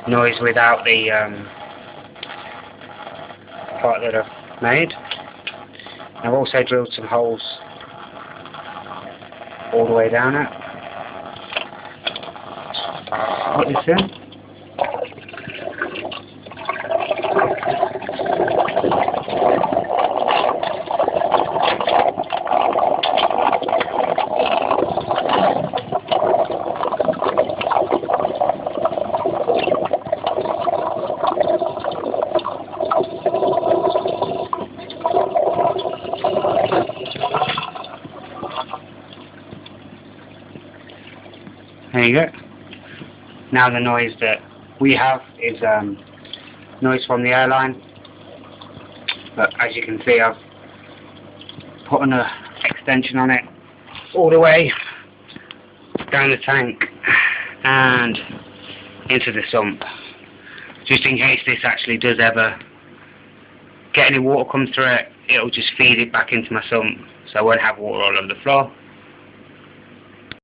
noise without the part that I've made. I've also drilled some holes all the way down it. Put this in. There you go. Now the noise that we have is noise from the airline, but as you can see I've put an extension on it all the way down the tank and into the sump, just in case this actually does ever get any water come through it. It'll just feed it back into my sump, so I won't have water all over the floor.